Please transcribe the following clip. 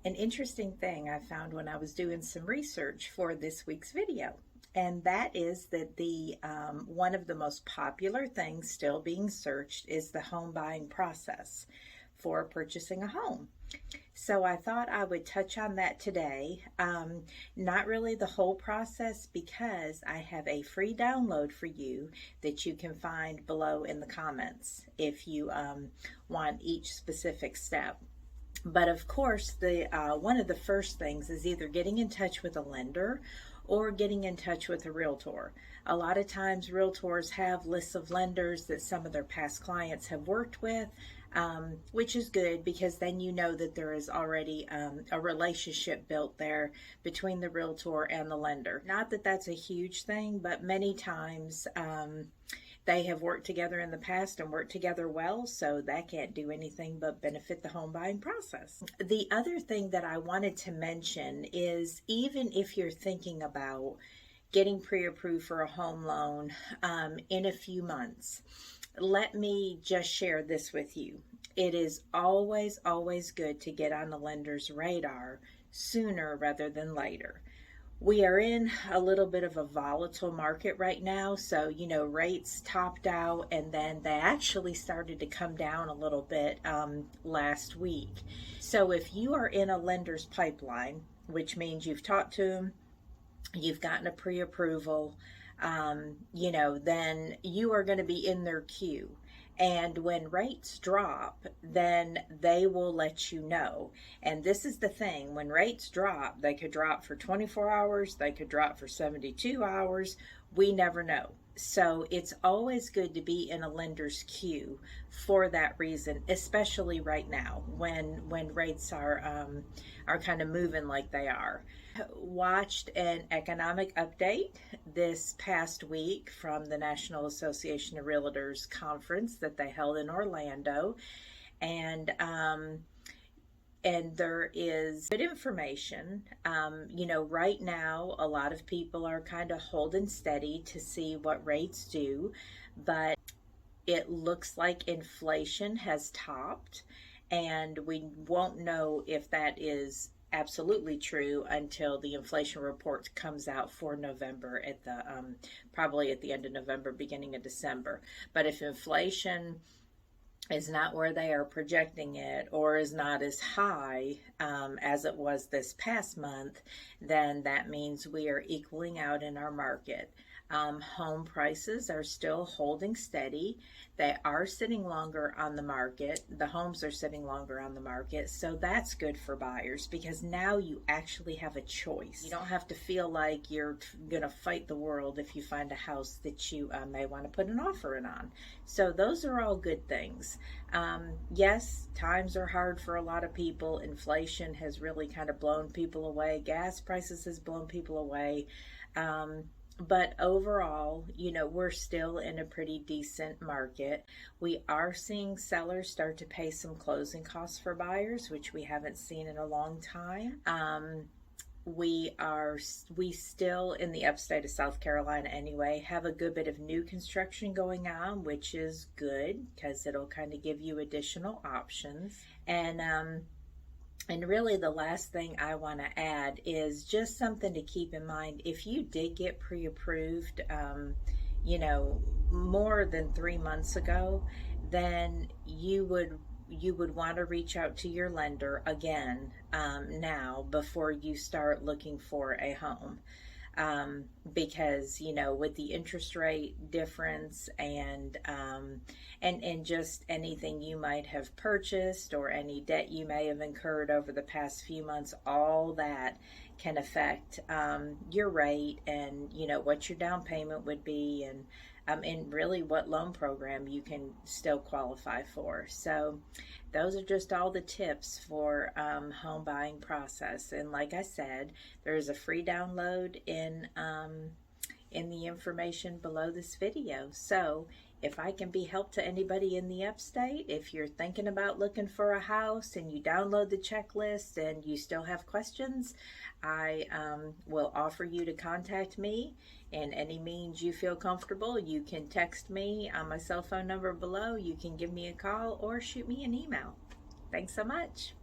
An interesting thing I found when I was doing some research for this week's video, and that is that the one of the most popular things still being searched is the home buying process for purchasing a home. So I thought I would touch on that today. Not really the whole process, because I have a free download for you that you can find below in the comments if you want each specific step. But of course, the one of the first things is either getting in touch with a lender or getting in touch with a realtor. A lot of times realtors have lists of lenders that some of their past clients have worked with, which is good because then you know that there is already a relationship built there between the realtor and the lender. Not that that's a huge thing, but many times they have worked together in the past and worked together well, so that can't do anything but benefit the home buying process. The other thing that I wanted to mention is, even if you're thinking about getting pre-approved for a home loan in a few months, let me just share this with you. It is always, always good to get on the lender's radar sooner rather than later. We are in a little bit of a volatile market right now. So, rates topped out and then they actually started to come down a little bit last week. So if you are in a lender's pipeline, which means you've talked to them, you've gotten a pre-approval, then you are going to be in their queue. And when rates drop, then they will let you know. And this is the thing, when rates drop, they could drop for 24 hours, they could drop for 72 hours. We never know. So it's always good to be in a lender's queue for that reason, especially right now when rates are kind of moving like they are. Watched an economic update this past week from the National Association of Realtors conference that they held in Orlando, and there is good information. Right now a lot of people are kind of holding steady to see what rates do, but it looks like inflation has topped, and we won't know if that is absolutely true until the inflation report comes out for November at the probably at the end of November, beginning of December. But if inflation is not where they are projecting it, or is not as high as it was this past month, then that means we are equaling out in our market. Home prices are still holding steady. They are sitting longer on the market. The homes are sitting longer on the market. So that's good for buyers, because now you actually have a choice. You don't have to feel like you're going to fight the world if you find a house that you may want to put an offer in on. So those are all good things. Yes, times are hard for a lot of people. Inflation has really kind of blown people away. Gas prices has blown people away. But overall, we're still in a pretty decent market. We are seeing sellers start to pay some closing costs for buyers, which we haven't seen in a long time. We still, in the upstate of South Carolina anyway, have a good bit of new construction going on, which is good because it'll kind of give you additional options. And really the last thing I want to add is just something to keep in mind. If you did get pre-approved, more than 3 months ago, then you would want to reach out to your lender again now before you start looking for a home. Because with the interest rate difference and just anything you might have purchased or any debt you may have incurred over the past few months, all that can affect your rate and what your down payment would be, and really what loan program you can still qualify for. So those are just all the tips for home buying process. And like I said, there's a free download in the information below this video. So if I can be help to anybody in the upstate, if you're thinking about looking for a house and you download the checklist and you still have questions, I will offer you to contact me in any means you feel comfortable. You can text me on my cell phone number below. You can give me a call or shoot me an email. Thanks so much.